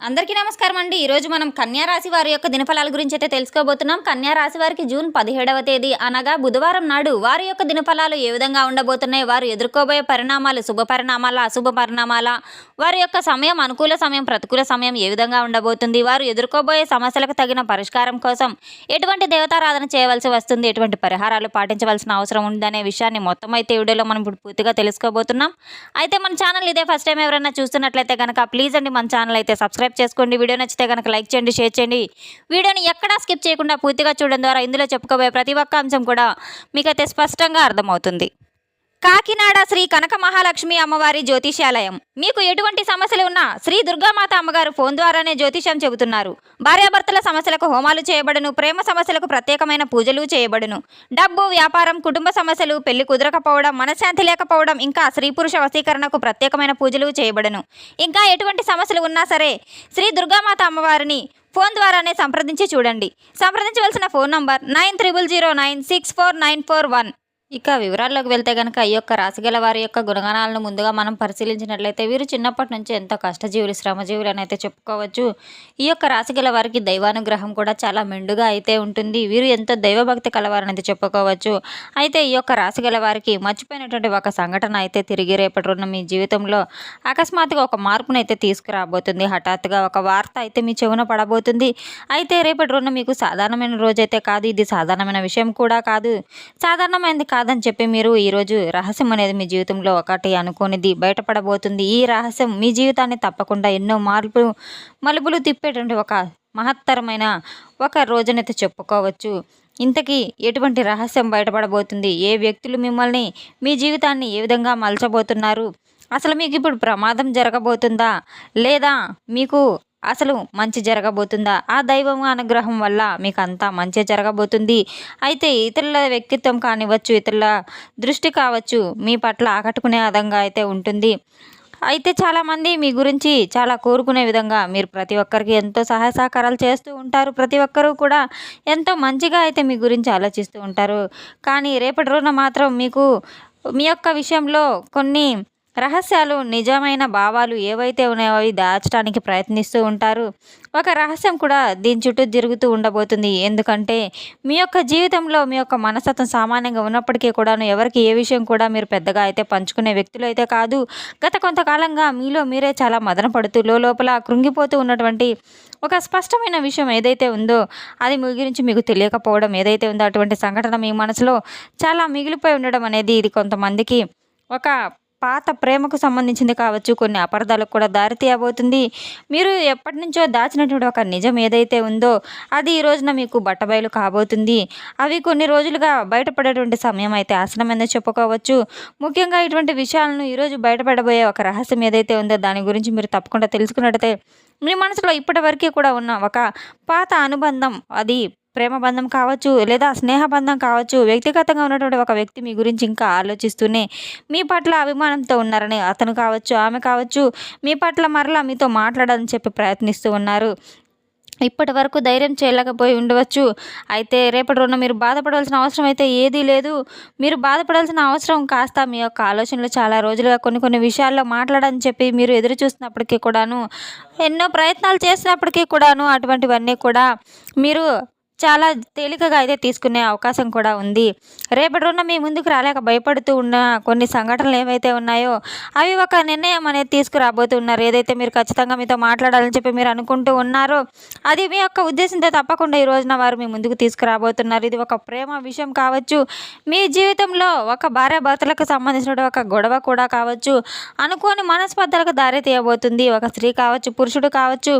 అందరికీ నమస్కారం అండి. ఈరోజు మనం కన్యా రాశి వారి యొక్క దినఫలాల గురించి అయితే తెలుసుకోబోతున్నాం. కన్యా రాశి వారికి జూన్ 17వ తేదీ అనగా బుధవారం నాడు వారి యొక్క దినఫలాలు ఏ విధంగా ఉండబోతున్నాయి, వారు ఎదుర్కోబోయే పరిణామాలు శుభ పరిణామాల, అశుభ పరిణామాల, వారి యొక్క సమయం అనుకూల సమయం, ప్రతికూల సమయం ఏ విధంగా ఉండబోతుంది, వారు ఎదుర్కోబోయే సమస్యలకు తగిన పరిష్కారం కోసం ఎటువంటి దేవతారాధన చేయవలసి వస్తుంది, ఎటువంటి పరిహారాలు పాటించవలసిన అవసరం ఉందనే విషయాన్ని మొత్తం అయితే ఈ వీడియోలో మనం ఇప్పుడు పూర్తిగా తెలుసుకోబోతున్నాం. అయితే మన ఛానల్ ఇదే ఫస్ట్ టైం ఎవరైనా చూస్తున్నట్లయితే కనుక ప్లీజ్ అండి మన ఛానల్ అయితే సబ్స్క్రైబ్ చేసుకోండి. వీడియో నచ్చితే కనుక లైక్ చేయండి, షేర్ చేయండి. వీడియోని ఎక్కడా స్కిప్ చేయకుండా పూర్తిగా చూడడం ద్వారా ఇందులో చెప్పుకోబోయే ప్రతి ఒక్క అంశం కూడా మీకైతే స్పష్టంగా అర్థమవుతుంది. కాకినాడ శ్రీ కనక మహాలక్ష్మి అమ్మవారి జ్యోతిష్యాలయం. మీకు ఎటువంటి సమస్యలు ఉన్నా శ్రీ దుర్గామాత అమ్మగారు ఫోన్ ద్వారానే జ్యోతిష్యం చెబుతున్నారు. భార్యాభర్తల సమస్యలకు హోమాలు చేయబడును, ప్రేమ సమస్యలకు ప్రత్యేకమైన పూజలు చేయబడును, డబ్బు, వ్యాపారం, కుటుంబ సమస్యలు, పెళ్లి కుదరకపోవడం, మనశ్శాంతి లేకపోవడం, ఇంకా స్త్రీ పురుష వశీకరణకు ప్రత్యేకమైన పూజలు చేయబడును. ఇంకా ఎటువంటి సమస్యలు ఉన్నా సరే శ్రీ దుర్గామాత అమ్మవారిని ఫోన్ ద్వారానే సంప్రదించి చూడండి. సంప్రదించవలసిన ఫోన్ నంబర్ 9309649441. ఇక వివరాల్లోకి వెళ్తే కనుక ఈ యొక్క రాశిగల వారి యొక్క గుణగణాలను ముందుగా మనం పరిశీలించినట్లయితే వీరు చిన్నప్పటి నుంచి ఎంతో కష్టజీవులు, శ్రమజీవులు అని అయితే చెప్పుకోవచ్చు. ఈ యొక్క రాశిగల వారికి దైవానుగ్రహం కూడా చాలా మెండుగా అయితే ఉంటుంది. వీరు ఎంతో దైవభక్తి కలవారని అయితే చెప్పుకోవచ్చు. అయితే ఈ యొక్క రాశిగల వారికి మర్చిపోయినటువంటి ఒక సంఘటన అయితే తిరిగి రేపటి రోజున మీ జీవితంలో అకస్మాత్తుగా ఒక మార్పును అయితే తీసుకురాబోతుంది. హఠాత్తుగా ఒక వార్త అయితే మీ చెవున పడబోతుంది. అయితే రేపటి రోజున మీకు సాధారణమైన రోజైతే కాదు, ఇది సాధారణమైన విషయం కూడా కాదు. సాధారణమైనది కాదని చెప్పి మీరు ఈరోజు రహస్యం అనేది మీ జీవితంలో ఒకటి అనుకోనిది బయటపడబోతుంది. ఈ రహస్యం మీ జీవితాన్ని తప్పకుండా ఎన్నో మలుపులు తిప్పేటువంటి ఒక మహత్తరమైన ఒక రోజునైతే చెప్పుకోవచ్చు. ఇంతకీ ఎటువంటి రహస్యం బయటపడబోతుంది, ఏ వ్యక్తులు మిమ్మల్ని, మీ జీవితాన్ని ఏ విధంగా మలచబోతున్నారు, అసలు మీకు ఇప్పుడు ప్రమాదం జరగబోతుందా లేదా మీకు అసలు మంచి జరగబోతుందా, ఆ దైవం అనుగ్రహం వల్ల మీకు అంతా మంచి జరగబోతుంది. అయితే ఇతరుల వ్యక్తిత్వం కానివ్వచ్చు, ఇతరుల దృష్టి కావచ్చు మీ పట్ల ఆకట్టుకునే విధంగా అయితే ఉంటుంది. అయితే చాలామంది మీ గురించి చాలా కోరుకునే విధంగా మీరు ప్రతి ఒక్కరికి ఎంతో సహాయ సహకారాలు చేస్తూ ఉంటారు. ప్రతి ఒక్కరూ కూడా ఎంతో మంచిగా అయితే మీ గురించి ఆలోచిస్తూ ఉంటారు. కానీ రేపటి రోజున మాత్రం మీకు మీ యొక్క విషయంలో కొన్ని రహస్యాలు, నిజమైన భావాలు ఏవైతే ఉన్నాయో అవి దాచడానికి ప్రయత్నిస్తూ ఉంటారు. ఒక రహస్యం కూడా దీని చుట్టూ తిరుగుతూ ఉండబోతుంది. ఎందుకంటే మీ యొక్క జీవితంలో మీ యొక్క మనస్తత్వం సామాన్యంగా ఉన్నప్పటికీ కూడాను ఎవరికి ఏ విషయం కూడా మీరు పెద్దగా అయితే పంచుకునే వ్యక్తులు అయితే కాదు. గత కొంతకాలంగా మీలో మీరే చాలా మదన పడుతూ లోపల కృంగిపోతూ ఉన్నటువంటి ఒక స్పష్టమైన విషయం ఏదైతే ఉందో అది మీ గురించి మీకు తెలియకపోవడం ఏదైతే ఉందో అటువంటి సంఘటన మీ మనసులో చాలా మిగిలిపోయి ఉండడం అనేది ఇది కొంతమందికి ఒక పాత ప్రేమకు సంబంధించింది కావచ్చు, కొన్ని అపార్థాలకు కూడా దారి తీయబోతుంది. మీరు ఎప్పటి నుంచో దాచినటువంటి ఒక నిజం ఏదైతే ఉందో అది ఈ రోజున మీకు బట్టబయలు కాబోతుంది. అవి కొన్ని రోజులుగా బయటపడేటువంటి సమయం అయితే ఆసనమైందని చెప్పుకోవచ్చు. ముఖ్యంగా ఇటువంటి విషయాలను ఈరోజు బయటపడబోయే ఒక రహస్యం ఏదైతే ఉందో దాని గురించి మీరు తప్పకుండా తెలుసుకున్నట్టయితే మీ మనసులో ఇప్పటి వరకు కూడా ఉన్న ఒక పాత అనుబంధం, అది ప్రేమ బంధం కావచ్చు లేదా స్నేహ బంధం కావచ్చు, వ్యక్తిగతంగా ఉన్నటువంటి ఒక వ్యక్తి మీ గురించి ఇంకా ఆలోచిస్తూనే మీ పట్ల అభిమానంతో ఉన్నారని అతను కావచ్చు, ఆమె కావచ్చు, మీ పట్ల మరలా మీతో మాట్లాడాలని చెప్పి ప్రయత్నిస్తూ ఉన్నారు. ఇప్పటి వరకు ధైర్యం చేయలేకపోయి ఉండవచ్చు. అయితే రేపటి రోజున మీరు బాధపడాల్సిన అవసరం అయితే ఏదీ లేదు. మీరు బాధపడాల్సిన అవసరం కాస్త మీ యొక్క ఆలోచనలు చాలా రోజులుగా కొన్ని విషయాల్లో మాట్లాడని చెప్పి మీరు ఎదురు చూసినప్పటికీ కూడాను, ఎన్నో ప్రయత్నాలు చేసినప్పటికీ కూడాను అటువంటివన్నీ కూడా మీరు చాలా తేలికగా అయితే తీసుకునే అవకాశం కూడా ఉంది. రేపటి రోజున మీ ముందుకు రాలేక భయపడుతూ ఉన్న కొన్ని సంఘటనలు ఏవైతే ఉన్నాయో అవి ఒక నిర్ణయం అనేది తీసుకురాబోతున్నారు. ఏదైతే మీరు ఖచ్చితంగా మీతో మాట్లాడాలని చెప్పి మీరు అనుకుంటూ ఉన్నారో అది మీ యొక్క ఉద్దేశంతో తప్పకుండా ఈ రోజున వారు మీ ముందుకు తీసుకురాబోతున్నారు. ఇది ఒక ప్రేమ విషయం కావచ్చు, మీ జీవితంలో ఒక భార్యాభర్తలకు సంబంధించిన ఒక గొడవ కూడా కావచ్చు, అనుకోని మనస్పర్ధలకు దారి తీయబోతుంది. ఒక స్త్రీ కావచ్చు, పురుషుడు కావచ్చు,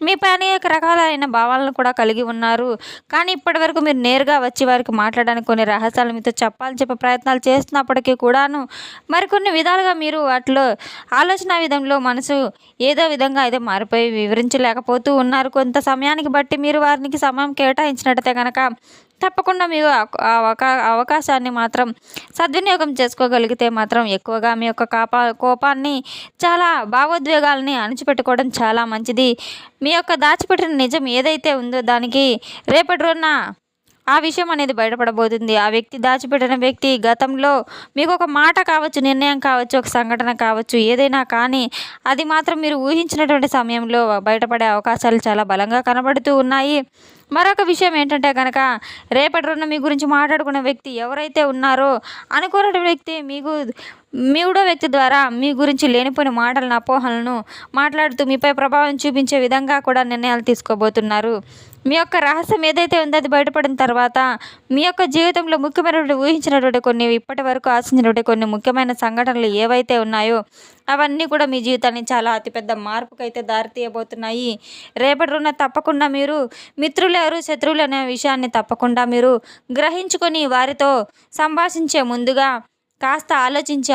మీపై అనేక రకాలైన భావాలను కూడా కలిగి ఉన్నారు. కానీ ఇప్పటివరకు మీరు నేరుగా వచ్చి వారికి మాట్లాడడానికి కొన్ని రహస్యాలు మీతో చెప్పాలని చెప్పే ప్రయత్నాలు చేస్తున్నప్పటికీ కూడాను మరికొన్ని విధాలుగా మీరు వాటిలో ఆలోచన విధంలో మనసు ఏదో విధంగా అయితే మారిపోయి వివరించలేకపోతూ ఉన్నారు. కొంత సమయానికి బట్టి మీరు వారికి సమయం కేటాయించినట్టయితే కనుక తప్పకుండా మీరు అవకాశాన్ని మాత్రం సద్వినియోగం చేసుకోగలిగితే మాత్రం ఎక్కువగా మీ యొక్క కోపాన్ని, చాలా భావోద్వేగాలని అణిచిపెట్టుకోవడం చాలా మంచిది. మీ యొక్క దాచిపెట్టిన నిజం ఏదైతే ఉందో దానికి రేపటి రోజున ఆ విషయం అనేది బయటపడబోతుంది. ఆ వ్యక్తి దాచిపెట్టిన వ్యక్తి గతంలో మీకు ఒక మాట కావచ్చు, నిర్ణయం కావచ్చు, ఒక సంఘటన కావచ్చు, ఏదైనా కానీ అది మాత్రం మీరు ఊహించినటువంటి సమయంలో బయటపడే అవకాశాలు చాలా బలంగా కనబడుతూ ఉన్నాయి. మరొక విషయం ఏంటంటే గనక రేపటి రోజున మీ గురించి మాట్లాడుకున్న వ్యక్తి ఎవరైతే ఉన్నారో అనుకోని వ్యక్తి మీకు మూడో వ్యక్తి ద్వారా మీ గురించి లేనిపోయిన మాటలను, అపోహలను మాట్లాడుతూ మీపై ప్రభావం చూపించే విధంగా కూడా నిర్ణయాలు తీసుకోబోతున్నారు. మీ యొక్క రహస్యం ఏదైతే ఉందో అది బయటపడిన తర్వాత మీ యొక్క జీవితంలో ముఖ్యమైనటువంటి ఊహించినటువంటి కొన్ని ఇప్పటి వరకు ఆశించినటువంటి కొన్ని ముఖ్యమైన సంఘటనలు ఏవైతే ఉన్నాయో అవన్నీ కూడా మీ జీవితాన్ని చాలా అతిపెద్ద మార్పుకైతే దారితీయబోతున్నాయి. రేపటి రోజున తప్పకుండా మీరు మిత్రులు ఎవరు, శత్రువులు అనే విషయాన్ని తప్పకుండా మీరు గ్రహించుకొని వారితో సంభాషించే ముందుగా కాస్త ఆలోచించి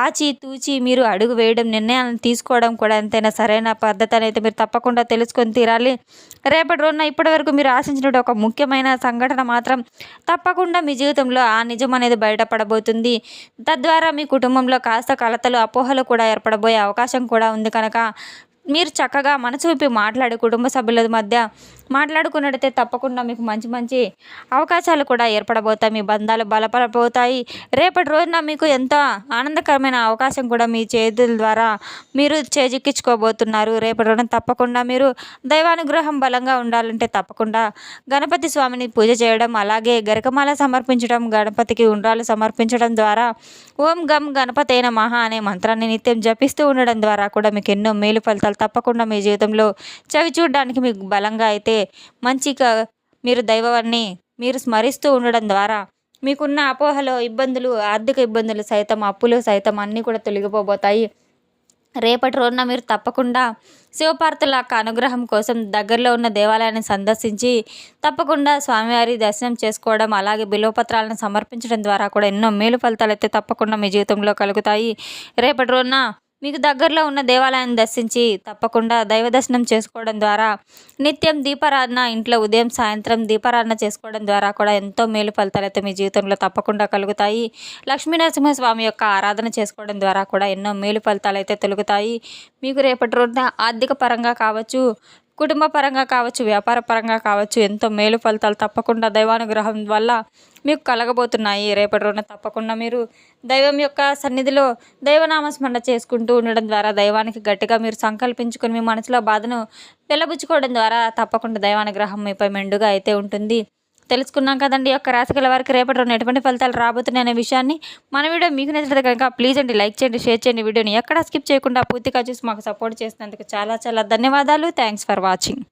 ఆచితూచి మీరు అడుగు వేయడం, నిర్ణయాలను తీసుకోవడం కూడా ఎంతైనా సరైన పద్ధతి అనేది మీరు తప్పకుండా తెలుసుకొని తీరాలి. రేపటి రోజున ఇప్పటివరకు మీరు ఆశించినటువంటి ఒక ముఖ్యమైన సంఘటన మాత్రం తప్పకుండా మీ జీవితంలో ఆ నిజం అనేది బయటపడబోతుంది. తద్వారా మీ కుటుంబంలో కాస్త కలతలు, అపోహలు కూడా ఏర్పడబోయే అవకాశం కూడా ఉంది కనుక మీరు చక్కగా మనసు విప్పి మాట్లాడి కుటుంబ సభ్యుల మధ్య మాట్లాడుకున్నట్టయితే తప్పకుండా మీకు మంచి మంచి అవకాశాలు కూడా ఏర్పడబోతాయి. మీ బంధాలు బలపడబోతాయి. రేపటి రోజున మీకు ఎంతో ఆనందకరమైన అవకాశం కూడా మీ చేతుల ద్వారా మీరు చేజిక్కించుకోబోతున్నారు. రేపటి రోజున తప్పకుండా మీరు దైవానుగ్రహం బలంగా ఉండాలంటే తప్పకుండా గణపతి స్వామిని పూజ చేయడం, అలాగే గరికమాల సమర్పించడం, గణపతికి ఉండ్రాలు సమర్పించడం ద్వారా ఓం గం గణపతే నమః అనే మంత్రాన్ని నిత్యం జపిస్తూ ఉండడం ద్వారా కూడా మీకు ఎన్నో మేలు ఫలితాలు తప్పకుండా మీ జీవితంలో చవి చూడడానికి మీకు బలంగా అయితే మంచిగా మీరు దైవాన్ని మీరు స్మరిస్తూ ఉండడం ద్వారా మీకున్న అపోహలు, ఇబ్బందులు, ఆర్థిక ఇబ్బందులు సైతం, అప్పులు సైతం అన్నీ కూడా తొలగిపోబోతాయి. రేపటి రోజున మీరు తప్పకుండా శివపార్వతుల యొక్క అనుగ్రహం కోసం దగ్గరలో ఉన్న దేవాలయాన్ని సందర్శించి తప్పకుండా స్వామివారి దర్శనం చేసుకోవడం, అలాగే బిల్వపత్రాలను సమర్పించడం ద్వారా కూడా ఎన్నో మేలు ఫలితాలు అయితే తప్పకుండా మీ జీవితంలో కలుగుతాయి. రేపటి రోజున మీకు దగ్గరలో ఉన్న దేవాలయాన్ని దర్శించి తప్పకుండా దైవ దర్శనం చేసుకోవడం ద్వారా నిత్యం దీపారాధన, ఇంట్లో ఉదయం సాయంత్రం దీపారాధన చేసుకోవడం ద్వారా కూడా ఎంతో మేలు ఫలితాలు అయితే మీ జీవితంలో తప్పకుండా కలుగుతాయి. లక్ష్మీ నరసింహస్వామి యొక్క ఆరాధన చేసుకోవడం ద్వారా కూడా ఎన్నో మేలు ఫలితాలు అయితే కలుగుతాయి. మీకు రేపటి రోజున ఆర్థిక పరంగా కావచ్చు, కుటుంబ పరంగా కావచ్చు, వ్యాపార పరంగా కావచ్చు ఎంతో మేలు ఫలితాలు తప్పకుండా దైవానుగ్రహం వల్ల మీకు కలగబోతున్నాయి. రేపటి రోజున తప్పకుండా మీరు దైవం యొక్క సన్నిధిలో దైవనామస్మరణ చేసుకుంటూ ఉండడం ద్వారా దైవానికి గట్టిగా మీరు సంకల్పించుకొని మీ మనసులో బాధను వెల్లబుచ్చుకోవడం ద్వారా తప్పకుండా దైవానుగ్రహం మీపై మెండుగా అయితే ఉంటుంది. తెలుసుకున్నాం కదండి. యొక్క రాశిగల వారికి రేపటి రోజున ఎటువంటి ఫలితాలు రాబోతున్నాయి అనే విషయాన్ని. మన వీడియో మీకు నచ్చితే కనుక ప్లీజ్ అండి లైక్ చేయండి, షేర్ చేయండి. వీడియోని ఎక్కడా స్కిప్ చేయకుండా పూర్తిగా చూసి మాకు సపోర్ట్ చేసినందుకు చాలా చాలా ధన్యవాదాలు. Thanks for watching.